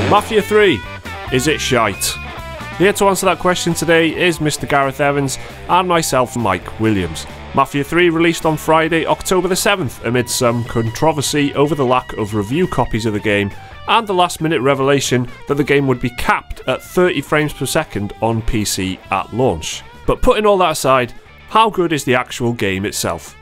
Mafia 3, is it shite? Here to answer that question today is Mr. Gareth Evans and myself, Mike Williams. Mafia 3 released on Friday, October the 7th, amid some controversy over the lack of review copies of the game and the last-minute revelation that the game would be capped at 30 frames per second on PC at launch. But putting all that aside, how good is the actual game itself?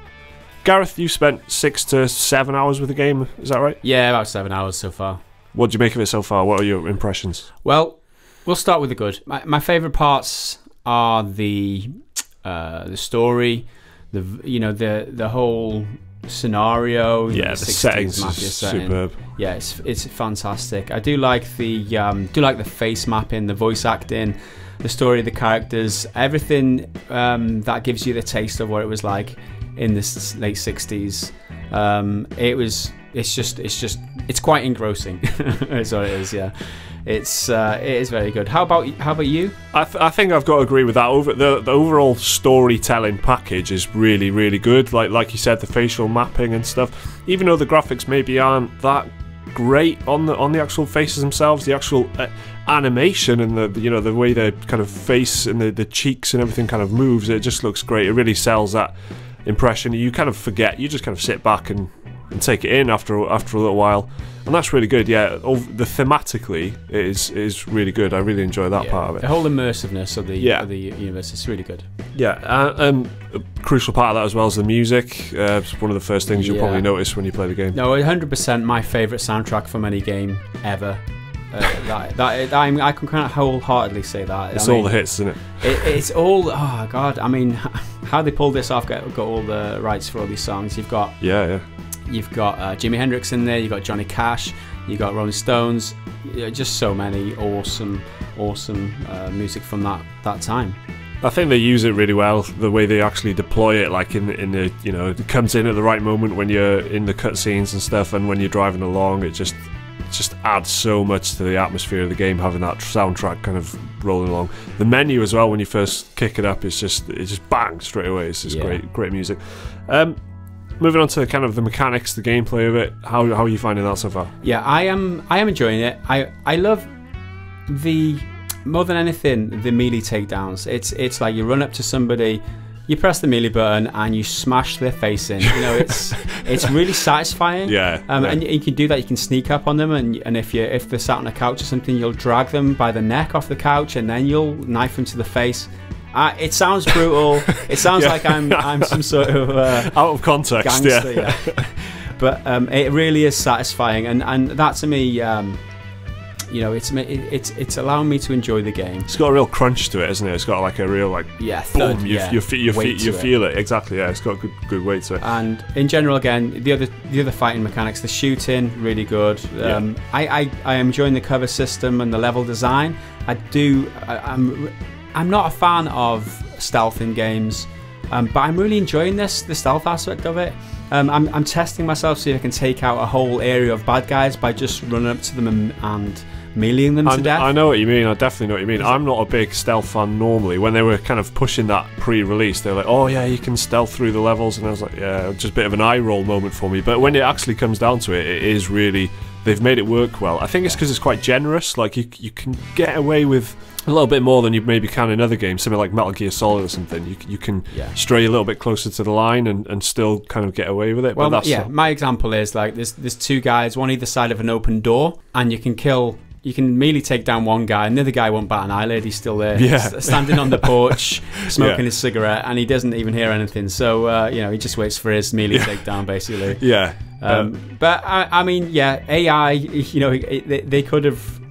Gareth, you spent 6 to 7 hours with the game, is that right? Yeah, about 7 hours so far. What do you make of it so far? What are your impressions? Well, we'll start with the good. My favourite parts are the story, the whole scenario. Yeah, the settings is superb. Yeah, it's fantastic. I do like the face mapping, the voice acting, the story of the characters, everything that gives you the taste of what it was like in the late 60s. It's quite engrossing. That's what it is. Yeah, it is very good. How about you? I think I've got to agree with that. The overall storytelling package is really, really good. Like you said, the facial mapping and stuff. Even though the graphics maybe aren't that great on the actual faces themselves, the actual animation and the way the kind of face and the cheeks and everything kind of moves, it just looks great. It really sells that impression. You kind of forget. You just kind of sit back and take it in after a little while, and that's really good. Yeah, the thematically it is really good. I really enjoy that part of it. The whole immersiveness of the universe is really good. Yeah, a crucial part of that as well is the music. It's one of the first things you'll probably notice when you play the game. No, 100% my favourite soundtrack from any game ever. I can kind of wholeheartely say that. It's all the hits, isn't it? It's all. Oh God! I mean, how they pulled this off? Got all the rights for all these songs. You've got You've got Jimi Hendrix in there. You've got Johnny Cash. You've got Rolling Stones. Just so many awesome music from that time. I think they use it really well. The way they actually deploy it, like in the it comes in at the right moment when you're in the cutscenes and stuff, and when you're driving along, it just adds so much to the atmosphere of the game, having that soundtrack kind of rolling along. The menu as well, when you first kick it up, it just bang straight away. It's just great music. Moving on to kind of the mechanics, the gameplay of it. How are you finding that so far? Yeah, I am enjoying it. I love more than anything the melee takedowns. It's like you run up to somebody, you press the melee button and you smash their face in. It's really satisfying. And you can do that. You can sneak up on them, and if they're sat on a couch or something, you'll drag them by the neck off the couch, and then you'll knife them to the face. It sounds brutal. It sounds like I'm some sort of out of context gangster, but it really is satisfying, and that to me, it's allowing me to enjoy the game. It's got a real crunch to it, isn't it? It's got like a real thud, boom. You feel it exactly. Yeah, it's got good weight to it. And in general, again, the other fighting mechanics, the shooting, really good. I am enjoying the cover system and the level design. I'm not a fan of stealth in games, but I'm really enjoying the stealth aspect of it. I'm testing myself to see if I can take out a whole area of bad guys by just running up to them and meleeing them to death. I know what you mean. I definitely know what you mean. I'm not a big stealth fan normally. When they were kind of pushing that pre-release, they were like, oh yeah, you can stealth through the levels, and I was like, yeah, just a bit of an eye roll moment for me. But when it actually comes down to it, it is really, they've made it work well. I think it's because it's quite generous. Like you can get away with a little bit more than you maybe can in other games, something like Metal Gear Solid or something. You can stray a little bit closer to the line and still kind of get away with it. Well, but that's my example is like there's two guys, one either side of an open door, and you can merely take down one guy, and the other guy won't bat an eyelid. He's still there, standing on the porch, smoking his cigarette, and he doesn't even hear anything. So he just waits for his melee takedown, basically. But I mean, AI. They could have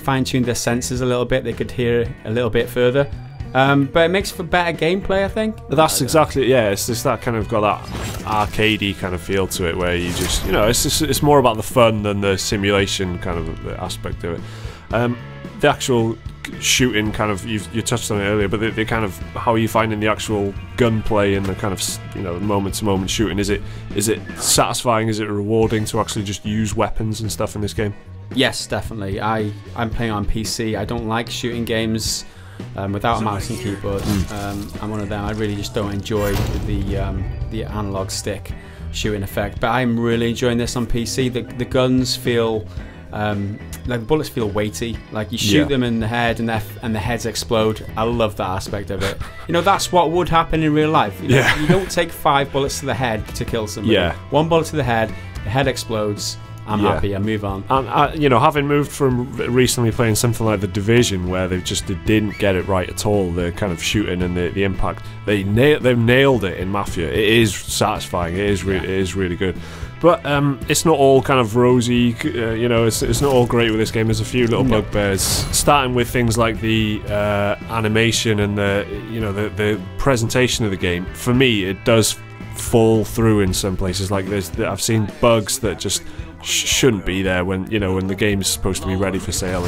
fine-tuned their senses a little bit. They could hear a little bit further. But it makes for better gameplay, I think. That's exactly, it's just that kind of got that arcadey kind of feel to it, where you just, it's more about the fun than the simulation kind of aspect of it. The actual shooting kind of, you touched on it earlier, but the kind of, how are you finding the actual gunplay and the kind of moment-to-moment shooting? Is it satisfying? Is it rewarding to actually just use weapons and stuff in this game? Yes, definitely. I'm playing on PC. I don't like shooting games without a mouse and keyboard. I'm one of them. I really just don't enjoy the analog stick shooting effect. But I'm really enjoying this on PC. The guns feel Like the bullets feel weighty. Like you shoot them in the head and the heads explode. I love that aspect of it. You know, that's what would happen in real life. You know, you don't take 5 bullets to the head to kill somebody. 1 bullet to the head explodes. I'm happy. I move on. And you know, having moved from recently playing something like The Division, where they didn't get it right at all, the kind of shooting and the impact, they've nailed it in Mafia. It is satisfying. It is really good. But it's not all kind of rosy. You know, it's not all great with this game. There's a few little bugbears, starting with things like the animation and the presentation of the game. For me, it does fall through in some places. Like I've seen bugs that just shouldn't be there when the game's supposed to be ready for sale.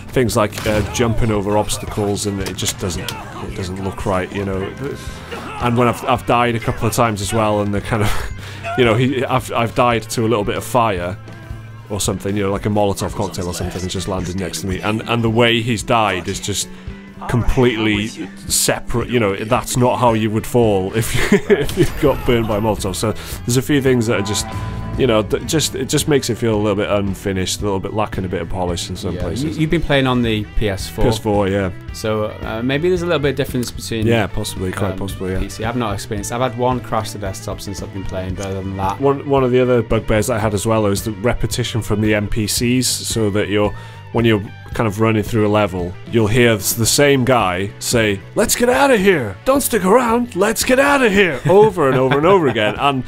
Things like jumping over obstacles, and it just doesn't look right. You know, and when I've died a couple of times as well, and the kind of I've died to a little bit of fire or something, you know, like a Molotov cocktail or something has just landed next to me, and the way he's died is just completely separate. You know, that's not how you would fall if you got burned by Molotov. So there's a few things that are just, you know, it just makes it feel a little bit unfinished, a little bit lacking a bit of polish in some places. You've been playing on the PS4. PS4, yeah. So maybe there's a little bit of difference between. Yeah, possibly, quite possibly. Yeah. PC. I've not experienced. I've had one crash the desktop since I've been playing. But other than that, one of the other bugbears that I had as well is the repetition from the NPCs, so that when you're kind of running through a level, you'll hear the same guy say, "Let's get out of here! Don't stick around! Let's get out of here!" over and over and over again, and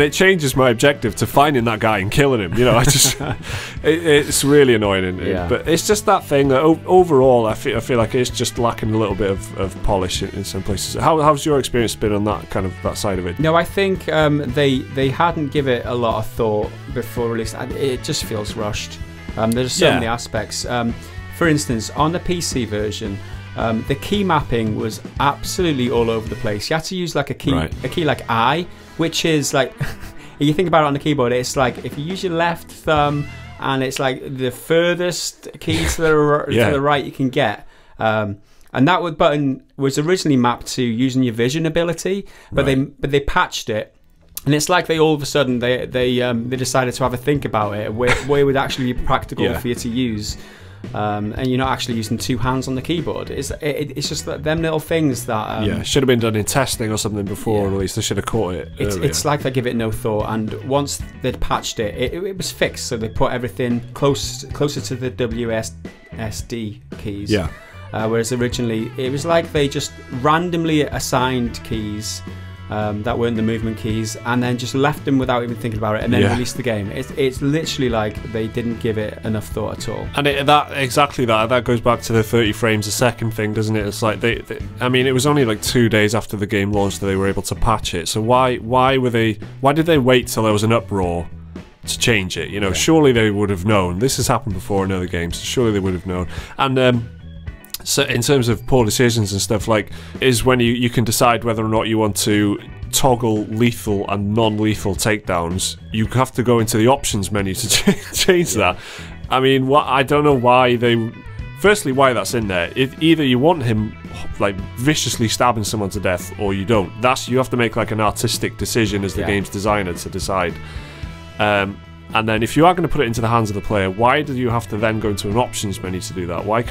it changes my objective to finding that guy and killing him. You know, it's really annoying. But it's just that thing that overall I feel like it's just lacking a little bit of polish in some places. How's your experience been on that side of it? No, I think they hadn't given it a lot of thought before release. It just feels rushed. There's so many aspects. For instance, on the PC version, the key mapping was absolutely all over the place. You had to use like a key like I, which is like, if you think about it on the keyboard, it's like if you use your left thumb, and it's like the furthest key to the right you can get. And that button was originally mapped to using your vision ability, but they patched it. And it's like they all of a sudden they decided to have a think about it, where would actually be practical for you to use, and you're not actually using 2 hands on the keyboard. It's just that them little things that should have been done in testing or something before, or at least they should have caught it. It's like they give it no thought, and once they'd patched it was fixed. So they put everything closer to the WSD keys. Yeah. Whereas originally it was like they just randomly assigned keys that weren't the movement keys, and then just left them without even thinking about it, and then released the game. It's literally like they didn't give it enough thought at all. And that goes back to the 30 frames a second thing, doesn't it? It's like I mean, it was only like 2 days after the game launched that they were able to patch it. So why did they wait till there was an uproar to change it? You know, surely they would have known. This has happened before in other games, so surely they would have known. And so in terms of poor decisions and stuff, like, is when you can decide whether or not you want to toggle lethal and non-lethal takedowns. You have to go into the options menu to change that. I mean, I don't know why firstly, why that's in there. Either you want him like viciously stabbing someone to death, or you don't. You have to make like an artistic decision as the game's designer to decide. And then if you are going to put it into the hands of the player, why do you have to then go into an options menu to do that? Why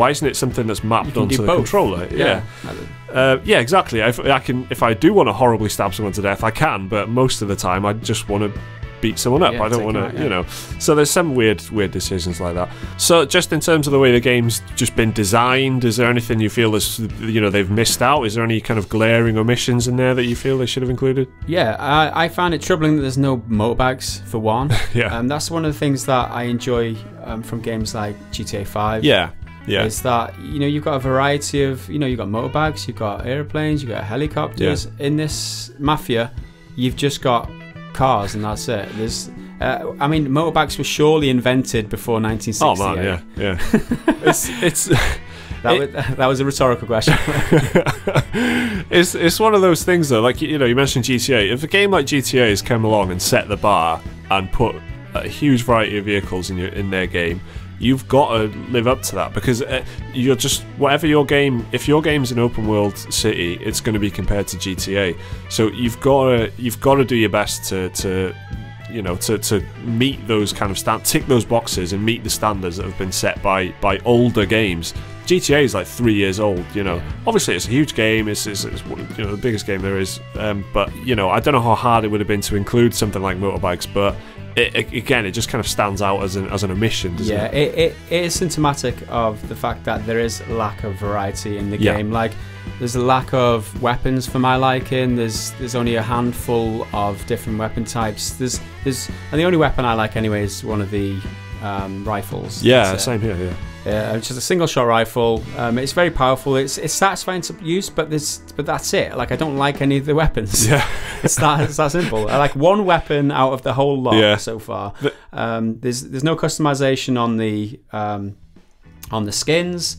isn't it something that's mapped onto the controller? Yeah, exactly. If I do want to horribly stab someone to death, I can, but most of the time I just want to beat someone up. I don't want to, you know. So there's some weird decisions like that. So just in terms of the way the game's just been designed, is there anything you feel they've missed out? Is there any kind of glaring omissions in there that you feel they should have included? Yeah, I find it troubling that there's no motorbags for one. That's one of the things that I enjoy from games like GTA 5. Yeah. Is that, you know, you've got a variety of, you know, you've got motorbags, you've got airplanes, you've got helicopters. In this Mafia, you've just got cars, and that's it. I mean, motorbikes were surely invented before 1968. Oh man, yeah. That was a rhetorical question. It's one of those things though. Like, you know, you mentioned GTA. If a game like GTA has come along and set the bar and put a huge variety of vehicles in their game, you've got to live up to that, because you're just, whatever your game, if your game's an open world city, it's going to be compared to GTA. So you've got to do your best to you know, to meet those kind of tick those boxes and meet the standards that have been set by older games. GTA is like 3 years old, you know. Obviously, it's a huge game. It's you know, the biggest game there is. But you know, I don't know how hard it would have been to include something like motorbikes, but again, it just kind of stands out as an omission, doesn't it? It is symptomatic of the fact that there is lack of variety in the game. Like, there's a lack of weapons for my liking. There's only a handful of different weapon types. And the only weapon I like anyway is one of the rifles. Yeah, same here. Yeah. It's just a single shot rifle. It's very powerful. It's satisfying to use, but that's it. Like, I don't like any of the weapons. Yeah, it's that simple. I like one weapon out of the whole lot so far. There's no customization on the skins.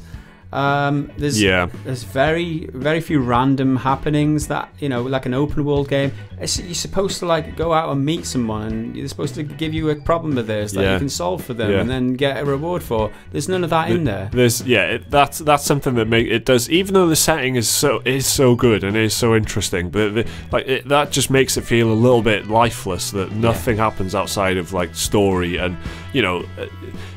There's very few random happenings that, you know, like an open world game. You're supposed to like go out and meet someone, and they're supposed to give you a problem with this that you can solve for them and then get a reward for. There's none of that in there. That's something that it does, even though the setting is so good and is so interesting, but that just makes it feel a little bit lifeless, that nothing happens outside of like story. And you know,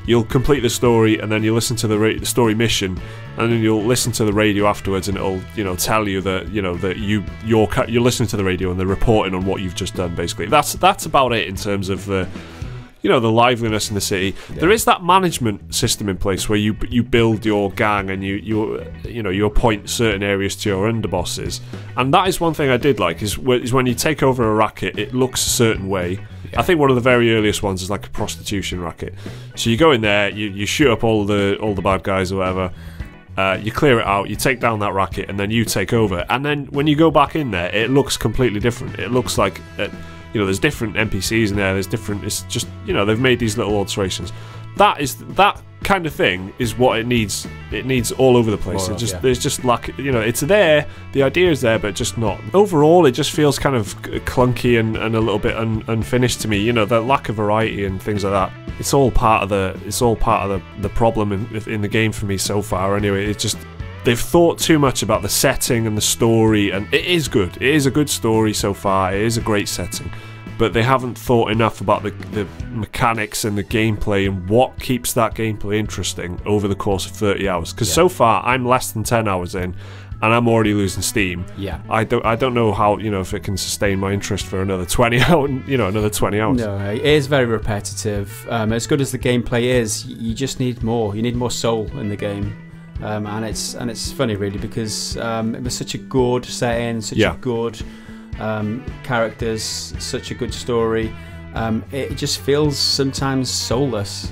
you'll complete the story and then you listen to the story mission, and then you'll listen to the radio afterwards, and it'll, you know, tell you that, you know, that you're listening to the radio and they're reporting on what you've just done. Basically, that's about it in terms of the, you know, the liveliness in the city. There is that management system in place where you build your gang, and you appoint certain areas to your underbosses, and that is one thing I did like, is when you take over a racket, it looks a certain way. I think one of the very earliest ones is like a prostitution racket. So you go in there, you shoot up all the bad guys or whatever. You clear it out, you take down that racket, and then you take over. And then when you go back in there, it looks completely different. It looks like, you know, there's different NPCs in there. There's different. It's just, you know, they've made these little alterations. That kind of thing is what it needs. It needs all over the place. There's just lack. You know, it's there. The idea is there, but just not. Overall, it just feels kind of clunky and a little bit unfinished to me. You know, the lack of variety and things like that. It's all part of the problem in the game for me so far. Anyway, it's just, they've thought too much about the setting and the story, and it is good. It is a good story so far. It is a great setting, but they haven't thought enough about the mechanics and the gameplay and what keeps that gameplay interesting over the course of 30 hours. Because so far, I'm less than 10 hours in, and I'm already losing steam. Yeah, I don't know how, you know, if it can sustain my interest for another 20 hours. You know, another 20 hours. No, it is very repetitive. As good as the gameplay is, you just need more. You need more soul in the game. And it's funny, really, because it was such a good setting, such a good characters, such a good story. It just feels sometimes soulless.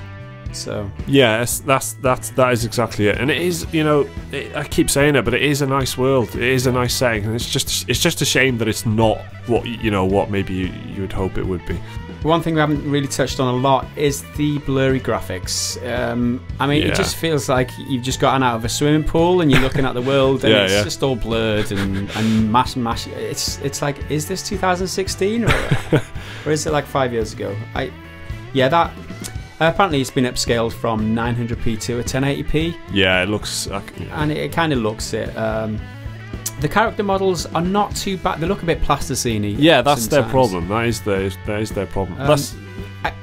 So yes, that is exactly it. And it is, you know, I keep saying it, but it is a nice world. It is a nice setting, and it's just a shame that it's not what, you know, what maybe you would hope it would be. One thing we haven't really touched on a lot is the blurry graphics. I mean, it just feels like you've just gotten out of a swimming pool and you're looking at the world, and it's just all blurred and mash. It's like, is this 2016 or is it like 5 years ago? Apparently it's been upscaled from 900p to a 1080p. Yeah, it looks and it kind of looks it. The character models are not too bad. They look a bit plasticine-y. Yeah, that's their problem. That is their problem.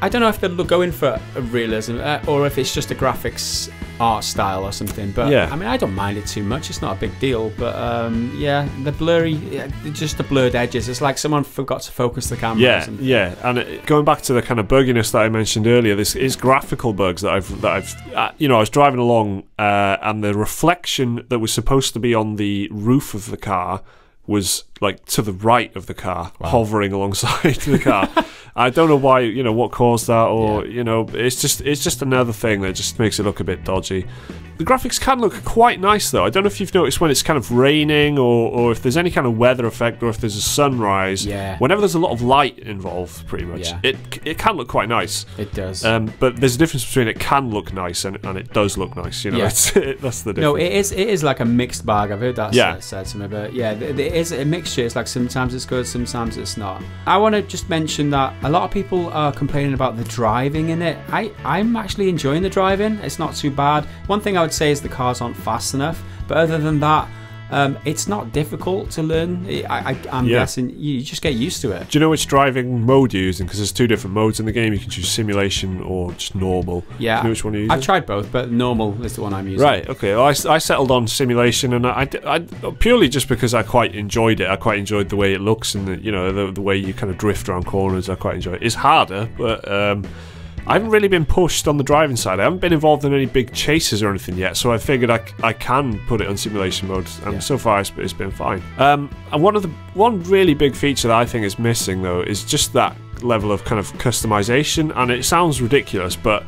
I don't know if they're going for a realism or if it's just a graphics art style or something. But I mean, I don't mind it too much. It's not a big deal. But the blurry, just the blurred edges. It's like someone forgot to focus the camera. Yeah. And going back to the kind of bugginess that I mentioned earlier, this is graphical bugs that I've you know, I was driving along and the reflection that was supposed to be on the roof of the car was like to the right of the car, hovering alongside the car. I don't know why, you know, what caused that, or you know, it's just another thing that just makes it look a bit dodgy. The graphics can look quite nice though. I don't know if you've noticed when it's kind of raining, or if there's any kind of weather effect, or if there's a sunrise. Whenever there's a lot of light involved, pretty much, it can look quite nice. It does. But there's a difference between it can look nice and it does look nice. You know, that's the difference. No, it is like a mixed bag. I've heard that said to me, but yeah, it is a mixture. It's like sometimes it's good, sometimes it's not. I want to just mention that a lot of people are complaining about the driving in it. I'm actually enjoying the driving. It's not too bad. One thing I would say is the cars aren't fast enough, but other than that, It's not difficult to learn. I'm guessing you just get used to it. Do you know which driving mode you're using? Because there's 2 different modes in the game. You can choose simulation or just normal. Yeah. Do you know which one you're using? I've tried both, but normal is the one I'm using. Right, okay. Well, I settled on simulation, and I purely just because I quite enjoyed it. I quite enjoyed the way it looks and the way you kind of drift around corners. I quite enjoy it. It's harder, but I haven't really been pushed on the driving side. I haven't been involved in any big chases or anything yet, so I figured I can put it on simulation mode, and so far it's been fine. And one really big feature that I think is missing though is just that level of kind of customization, and it sounds ridiculous, but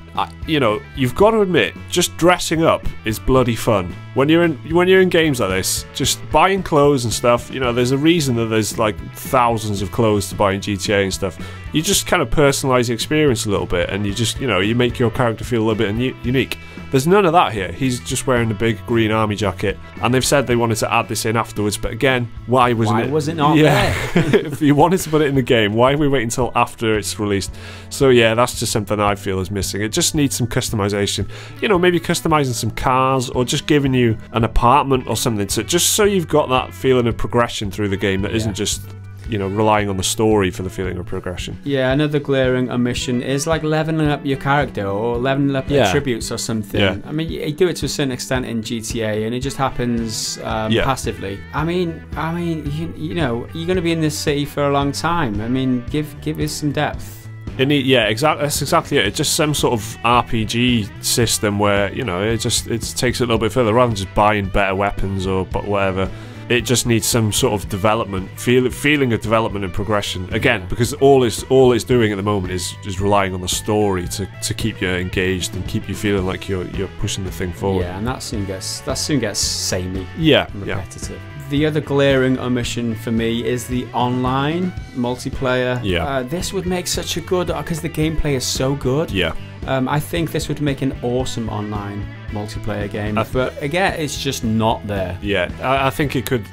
you've got to admit, just dressing up is bloody fun. When you're in games like this, just buying clothes and stuff, there's a reason that there's like thousands of clothes to buy in GTA and stuff. You just kind of personalize the experience a little bit, and you just you make your character feel a little bit unique. There's none of that here. He's just wearing a big green army jacket, and they've said they wanted to add this in afterwards, but again, why was it not there? If you wanted to put it in the game, why are we waiting until after it's released? So yeah, that's just something I feel is missing. It just needs some customization. Maybe customizing some cars, or just giving you an apartment or something, just so you've got that feeling of progression through the game that isn't just relying on the story for the feeling of progression. Yeah, another glaring omission is like leveling up your character or leveling up your attributes or something. Yeah. I mean, you do it to a certain extent in GTA, and it just happens passively. I mean, you're going to be in this city for a long time. I mean, give us some depth. Exactly. That's exactly it. It's just some sort of RPG system where it takes it a little bit further rather than just buying better weapons or whatever. It just needs some sort of development, feeling of development and progression. Again, because all it's doing at the moment is relying on the story to keep you engaged and keep you feeling like you're pushing the thing forward. Yeah, and that soon gets samey. Yeah, and repetitive. Yeah. The other glaring omission for me is the online multiplayer. Yeah. This would make such a good, because the gameplay is so good. Yeah. I think this would make an awesome online multiplayer game, but again, it's just not there. Yeah, I think it could.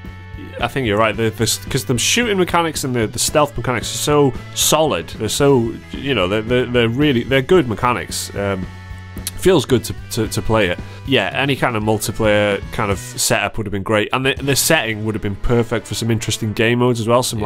I think you're right. Because the shooting mechanics and the stealth mechanics are so solid. They're so they're good mechanics. Feels good to play it. Yeah, any kind of multiplayer kind of setup would have been great, and the setting would have been perfect for some interesting game modes as well. Some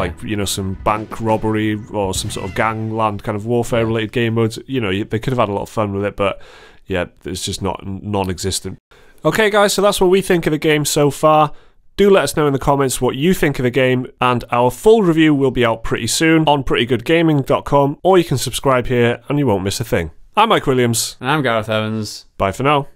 some bank robbery or some sort of gangland kind of warfare related game modes. They could have had a lot of fun with it, but yeah, it's just non-existent. Okay, guys, so that's what we think of the game so far. Do let us know in the comments what you think of the game, and our full review will be out pretty soon on prettygoodgaming.com, or you can subscribe here and you won't miss a thing. I'm Mike Williams. And I'm Gareth Evans. Bye for now.